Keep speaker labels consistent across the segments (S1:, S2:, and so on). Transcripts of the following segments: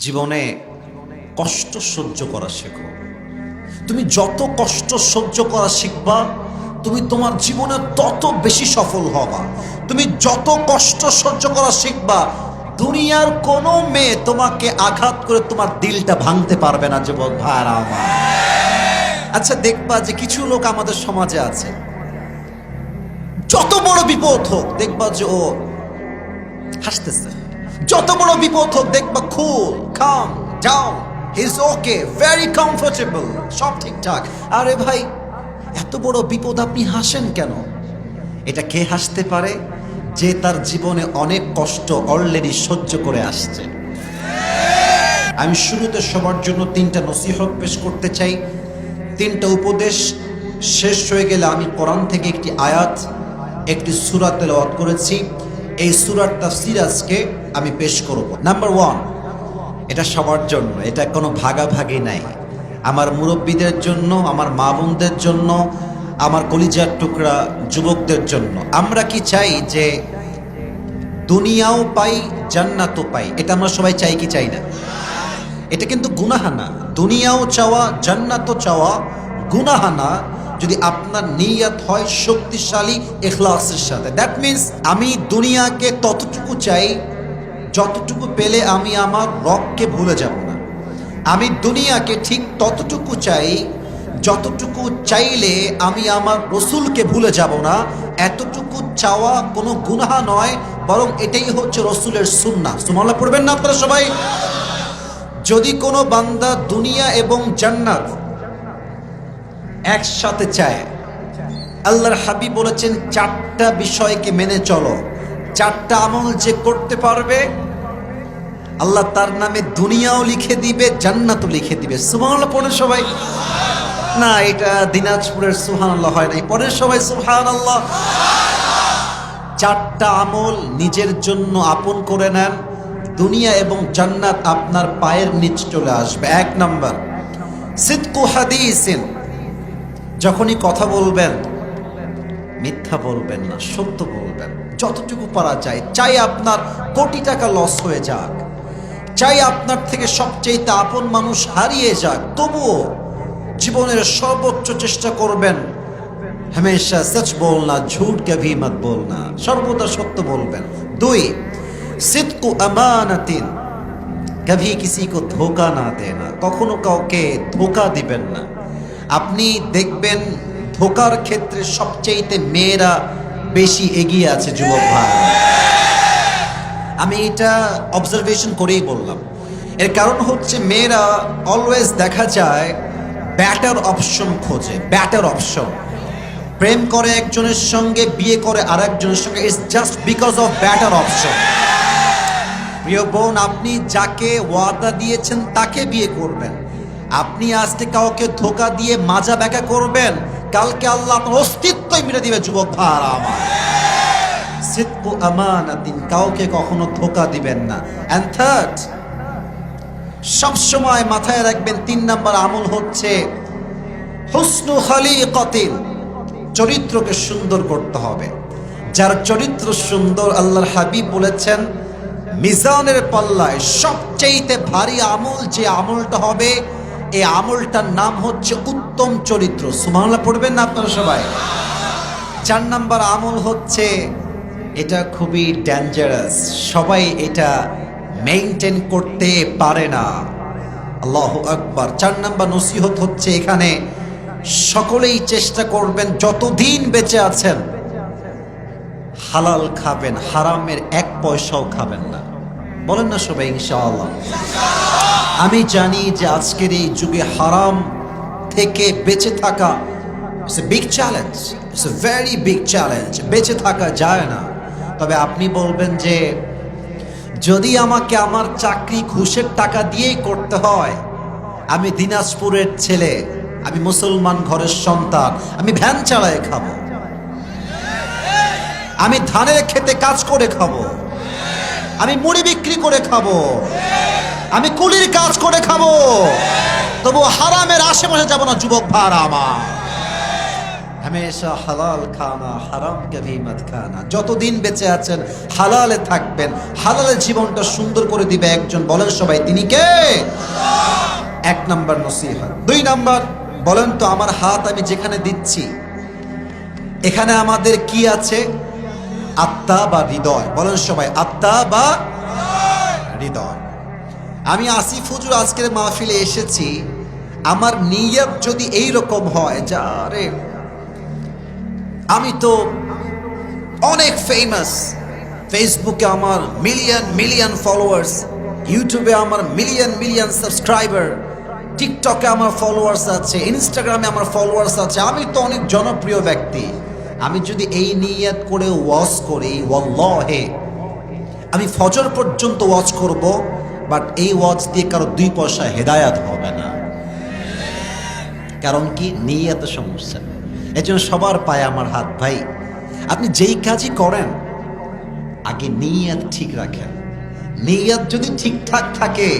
S1: জীবনে কষ্ট সহ্য করা শেখো। তুমি যত কষ্ট সহ্য করা শিখবা, তুমি তোমার জীবনে তত বেশি সফল হবা। তুমি যত কষ্ট সহ্য করা শিখবা, দুনিয়ার কোনো মেয়ে তোমাকে আঘাত করে তোমার দিলটা ভাঙতে পারবে না। যুবক ভাইরা আমার, আচ্ছা দেখবা যে কিছু লোক আমাদের সমাজে আছে, যত বড় বিপদ হোক দেখবা যে ও হাসতেছে। যত বড় বিপদ হোক দেখবা cool, calm down, he is okay, very comfortable, সব ঠিকঠাক। আরে ভাই, এত বড় বিপদ আপনি হাসেন কেন? এটা কে হাসতে পারে? যে তার জীবনে অনেক কষ্ট অলরেডি সহ্য করে আসছে। আমি শুরুতে সবার জন্য 3টা নসিহত পেশ করতে চাই। 3টা উপদেশ শেষ হয়ে গেলে আমি কোরআন থেকে একটি আয়াত, একটি সূরা তেলাওয়াত করেছি। এই সূরার তাফসীর আজকে আমি পেশ করব। নাম্বার 1, এটা সবার জন্য, এটা কোনো ভাগাভাগি নাই। আমার মুরব্বীদের জন্য, আমার মা বোনদের জন্য, আমার কলিজার টুকরা যুবকদের জন্য। আমরা কি চাই যে দুনিয়াও পাই, জান্নাতও পাই? এটা আমরা সবাই চাই কি চাই না? এটা কিন্তু গুনাহ না। দুনিয়াও চাওয়া, জান্নাতও চাওয়া গুনাহ না, যদি আপনার নিয়ত হয় শক্তিশালী ইখলাসের সাথে। দ্যাট মিন্স আমি দুনিয়াকে ততটুকু চাই যতটুকু পেলে আমি আমার রবকে ভুলে যাব না। আমি দুনিয়াকে ঠিক ততটুকু চাই যতটুকু চাইলে আমি আমার রসুলকে ভুলে যাব না। এতটুকু চাওয়া কোনো গুনাহ নয়, বরং এটাই হচ্ছে রসুলের সুন্নাহ। সুবহানাল্লাহ পড়বেন না আপনারা সবাই? যদি কোনো বান্দা দুনিয়া এবং জান্নাত একসাথে চায়, আল্লাহর হাবিব বলেছেন 4টা বিষয়কে মেনে চলো। 4টা আমল যে করতে পারবে, আল্লাহ তার নামে দুনিয়াও লিখে দিবে, জান্নাতও লিখে দিবে। সুবহানাল্লাহ পড়ে সবাই? না, এটা দিনাজপুরের সুবহানাল্লাহ হয় নাই। পড়ে সবাই সুবহানাল্লাহ। 4টা আমল নিজের জন্য আপন করে নেন, দুনিয়া এবং জান্নাত আপনার পায়ের নিচে চলে আসবে। 1 নাম্বার, সিদকু হাদিসিন। যখনই কথা বলবেন মিথ্যা বলবেন না, সত্য বলবেন। যতটুকু পারা যায়, চাই আপনার কোটি টাকা লস হয়ে যাক, চাই আপনার থেকে সবচেয়ে আপন মানুষ হারিয়ে যাক, তবুও জীবনের সর্বোচ্চ চেষ্টা করবেন হমেশা সচ বলনা, ঝুট কভি মত বলনা, সর্বদা সত্য বলবেন। 2, সিদকু আমানাতিন, কভি কিসি কো ধোকা না দেনা। কখনো কাউকে ধোকা দিবেন না। আপনি দেখবেন ধোকার ক্ষেত্রে সবচেয়ে মেয়েরা বেশি এগিয়ে আছে। যুবক ভাই, আমি এটা অবজারভেশন করেই বললাম। এর কারণ হচ্ছে মেয়েরা অলওয়েজ দেখা যায় ব্যাটার অপশন খোঁজে। ব্যাটার অপশন, প্রেম করে একজনের সঙ্গে, বিয়ে করে আরেকজনের সঙ্গে। It's just because of batter option. প্রিয় বোন, আপনি যাকে ওয়াদা দিয়েছেন তাকে বিয়ে করবেন। আপনি আজকে কাউকে ধোকা দিয়ে মাজা ব্যাকা করবেন, কালকে আল্লাহ আপনার অস্তিত্বই মেরে দিবে। যুবক ভাইরা আমার, সিদকু আমানাতিন, কাউকে কখনো ধোকা দিবেন না। এন্ড থার্ড, সবসময় মাথায় রাখবেন 3 নাম্বার আমল হচ্ছে হুসনু খালিকাতিন, চরিত্রকে সুন্দর করতে হবে। যার চরিত্র সুন্দর, আল্লাহর হাবিব বলেছেন মিজানের পাল্লায় সবচেয়ে ভারী আমল যে আমলটা হবে, এই আমলটার নাম হচ্ছে উত্তম চরিত্র। সুবহানাল্লাহ পড়বেন না আপনারা সবাই? 4 নাম্বার আমল হচ্ছে, এটা খুবই ডেঞ্জারাস, সবাই এটা মেইনটেইন করতে পারে না। আল্লাহু আকবার। 4 নাম্বার নসিহত হচ্ছে এখানে, সকলেই চেষ্টা করবেন যতদিন বেঁচে আছেন হালাল খাবেন, হারামের 1 পয়সাও খাবেন না। বলেন না সবাই ইনশাআল্লাহ? আমি জানি যে আজকের এই যুগে হারাম থেকে বেঁচে থাকা it's a big challenge, it's a very big challenge. বেঁচে থাকা যায় না। তবে আপনি বলবেন যে যদি আমাকে আমার চাকরি ঘুষের টাকা দিয়েই করতে হয়, আমি দিনাজপুরের ছেলে, আমি মুসলমান ঘরের সন্তান, আমি ভ্যান চালায় খাবো, আমি ধানের খেতে কাজ করে খাবো, আমি মুড়ি বিক্রি করে খাবো, আমি কুলির কাজ করে খাবো, তবু হারামের আশেপাশে যাব না। যুবক ভাইরা আমার, হামেশা হালাল খানা, হারাম কভি মত খানা। যতদিন বেঁচে আছেন হালালে থাকবেন, হালালে জীবনটা সুন্দর করে দিবে একজন। বলেন সবাই, তিনি কে? এক নাম্বার নসিহত। দুই নাম্বার, বলেন তো আমার হাত আমি যেখানে দিচ্ছি এখানে আমাদের কি আছে? আত্মা বা হৃদয়? বলেন সবাই, আত্মা বা হৃদয়। আমি আসিফ হুজুর আজকের মাহফিলে এসেছি, আমার নিয়ত যদি এই রকম হয় যে আরে আমি তো অনেক ফেমাস, ফেসবুকে আমার মিলিয়ন মিলিয়ন ফলোয়ার্স, ইউটিউবে আমার মিলিয়ন মিলিয়ন সাবস্ক্রাইবার, টিকটকে আমার ফলোয়ার্স আছে, ইনস্টাগ্রামে আমার ফলোয়ার্স আছে, আমি তো অনেক জনপ্রিয় ব্যক্তি। আমি যদি এই নিয়ত করে ওয়াজ করি, ওয়াল্লাহে আমি ফজর পর্যন্ত ওয়াজ করব, বাট এই ওয়াজ দিয়ে কারো 2 পয়সা হেদায়াত হবে না। কারণ কি? নিয়ত সমস্যা। এজন্য সবার পায়ে আমার হাত, ভাই আপনি যেই কাজই করেন আগে নিয়ত ঠিক রাখেন। নিয়ত যদি ঠিকঠাক থাকে,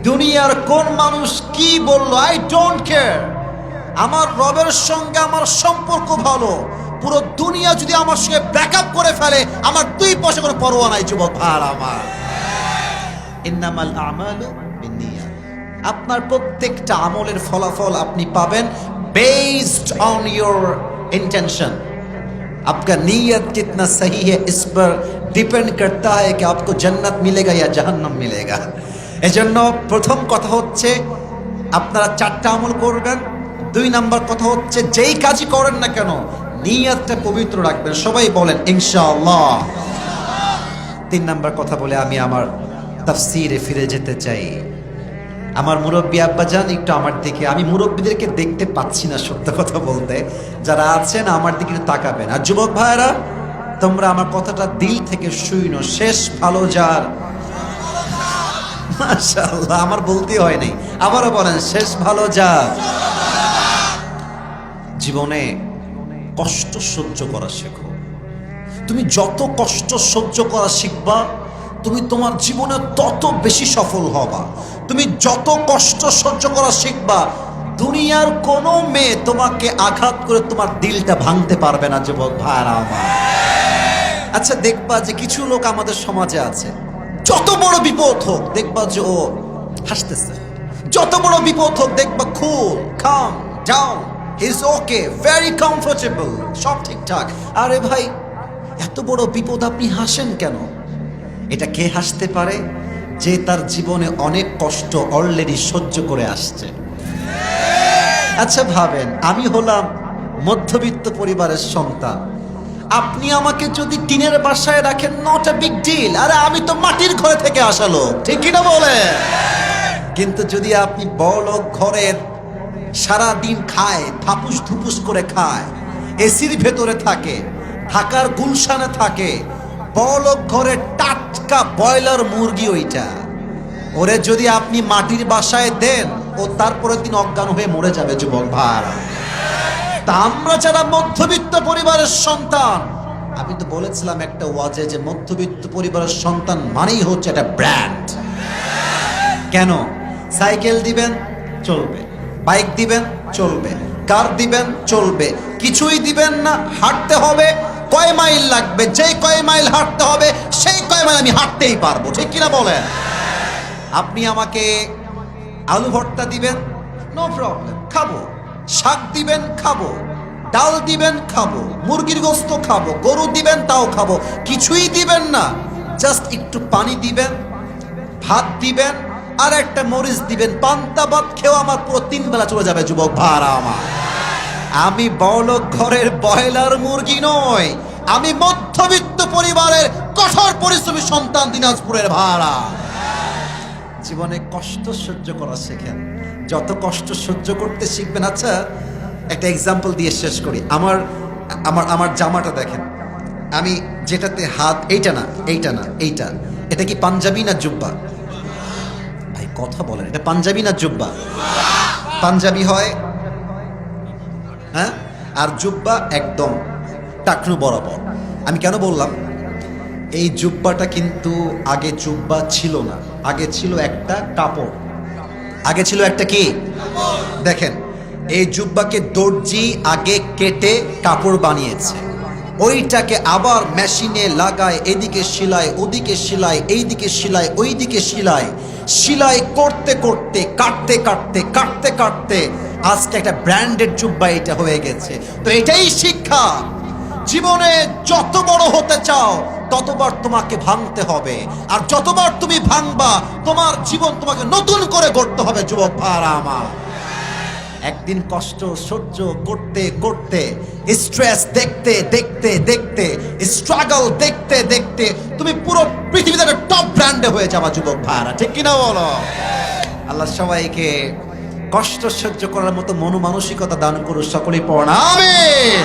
S1: দুনিয়ার কোন মানুষ কি বলল আই ডোন্ট কেয়ার। আমার রবের সঙ্গে আমার সম্পর্ক ভালো, পুরো দুনিয়া যদি আমার সঙ্গে ব্রেকআপ করে ফেলে আমার 2 পয়সা কোনো পরোয়া নাই যুবক ভাই আমার। ইন্নামাল আমালু বিন্নিয়াত। আপনার প্রত্যেকটা আমলের ফলাফল আপনি পাবেন বেসড অন योर इंटेंशन। आपका नीयत कितना सही है इस पर डिपेंड करता है कि आपको जन्नत मिलेगा या जहन्नम मिलेगा। এজন্য প্রথম কথা হচ্ছে আপনারা 4টা আমল করবেন। 2 নাম্বার কথা হচ্ছে যেই কাজই করেন না কেন নিয়তটা পবিত্র রাখবেন। সবাই বলেন ইনশাআল্লাহ। 3 নাম্বার কথা বলে আমি আমার তাফসীরে ফিরে যেতে চাই। আমার মুরব্বী আব্বাজান একটু আমার দিকে, আমি মুরব্বীদেরকে দেখতে পাচ্ছি না সত্য কথা বলতে, যারা আছেন আমার দিকে একটু তাকাবেন। আর যুবক ভাইরা তোমরা আমার কথাটা দিল থেকে শুইনো, শেষ ভালো যার। মাশাআল্লাহ, আমার বলতে হয় নাই, আবারও বলেন শেষ ভালো যার। জীবনে কষ্ট সহ্য করা শেখো। তুমি যত কষ্ট সহ্য করা শিখবা তুমি তোমার জীবনে তত বেশি সফল হবা। তুমি যত কষ্ট সহ্য করা শিখবা দুনিয়ার কোনো মেয়ে তোমাকে আঘাত করে তোমার দিলটা ভাঙতে পারবে না যুবক ভাইরা আমার। আচ্ছা দেখবা যে কিছু লোক আমাদের সমাজে আছে, যত বড় বিপদ হোক দেখবা যে ও হাসতেছে, যত বড় বিপদ হোক দেখবা cool, calm down, is okay, very comfortable, সব ঠিকঠাক। আরে ভাই এত বড় বিপদ আপনি হাসেন কেন? এটা কে হাসতে পারে? যে তার জীবনে অনেক কষ্ট অলরেডি সহ্য করে আসছে। আচ্ছা ভাবেন, আমি হলাম মধ্যবিত্ত পরিবারের সন্তান, আপনি আমাকে যদি টিনের বাসায় রাখেন নট আ বিগ ডিল। আরে আমি তো মাটির ঘরে থেকে আসা লোক, ঠিক কিনা বলে? কিন্তু যদি আপনি বড়লোক ঘরের, সারা দিন খায়, থাপুস থুপুস করে খায়, এসির ভেতরে থাকে, ঢাকার গুলশানে থাকে, বড়লোক ঘরে টাটকা ব্রয়লার মুরগি, ওইটা ওরে যদি আপনি মাটির বাসায় দেন ও তারপরের দিন অজ্ঞান হয়ে মরে যাবে যুবক ভাই। তা আমরা যারা মধ্যবিত্ত পরিবারের সন্তান, আমি তো বলেছিলাম একটা ওয়াজে যে মধ্যবিত্ত পরিবারের সন্তান মানেই হচ্ছে একটা ব্র্যান্ড। কেন? সাইকেল দিবেন চলবে, বাইক দিবেন চলবে, কার দিবেন চলবে, কিছুই দিবেন না হাঁটতে হবে, কয় মাইল লাগবে, যেই কয় মাইল হাঁটতে হবে সেই কয় মাইল আমি হাঁটতেই পারবো, ঠিক কিনা বলেন? আপনি আমাকে আলু ভর্তা দিবেন, নো প্রবলেম, খাবো। শাক দিবেন খাবো, ডাল দিবেন খাবো, মুরগির গোস্ত খাবো, গরু দিবেন তাও খাবো। কিছুই দিবেন না, জাস্ট একটু পানি দিবেন, ভাত দিবেন আর একটা মরিচ দিবেন, পান্তা ভাত খেয়েও আমার পুরো 3 বেলা চলে যাবে যুবক ভাড়া আমার। আমি বড়লোক ঘরের ব্রয়লার মুরগি নই, আমি মধ্যবিত্ত পরিবারের কঠোর পরিশ্রমী সন্তান, দিনাজপুরের ভাড়া। জীবনে কষ্ট সহ্য করা শেখেন, যত কষ্ট সহ্য করতে শিখবেন। আচ্ছা একটা এক্সাম্পল দিয়ে শেষ করি। আমার আমার আমার জামাটা দেখেন, আমি যেটাতে হাত, এইটা না এইটা না এইটা, এটা কি পাঞ্জাবি না জুব্বা? ভাই কথা বলেন, এটা পাঞ্জাবি না জুব্বা? পাঞ্জাবি হয় হ্যাঁ, আর জুব্বা একদম টাকনু বরাবর। আমি কেন বললাম এই জুব্বাটা কিন্তু আগে জুব্বা ছিল না, আগে ছিল একটা কাপড়, আগে ছিল একটা কি দেখেন এই জুব্বাকে দর্জি আগে কেটে কাপড় বানিয়েছে, ওইটাকে আবার মেশিনে লাগায়, এদিকে সেলাই, ওদিকে সেলাই, এইদিকে সেলাই, ওইদিকে সেলাই, সেলাই করতে করতে, কাটতে কাটতে, কাটতে কাটতে আজকে একটা ব্র্যান্ডেড জুব্বা এটা হয়ে গেছে। তো এটাই শিক্ষা, জীবনে যত বড় হতে চাও ততবার তোমাকে ভাঙতে হবে, আর যতবার তুমি ভাঙবা তোমার জীবন তোমাকে নতুন করে গড়তে হবে। যুবক ভাইরা আমার, একদিন কষ্ট সহ্য করতে করতে, স্ট্রেস দেখতে দেখতে দেখতে, স্ট্রাগল দেখতে দেখতে তুমি পুরো পৃথিবীতে একটা টপ ব্র্যান্ডে হয়ে যাবা যুবক ভাইরা, ঠিক কিনা বলো? আল্লাহ সবাইকে কষ্ট সহ্য করার মতো মনোমানসিকতা দান করুন, সকলেই পড়া আমিন।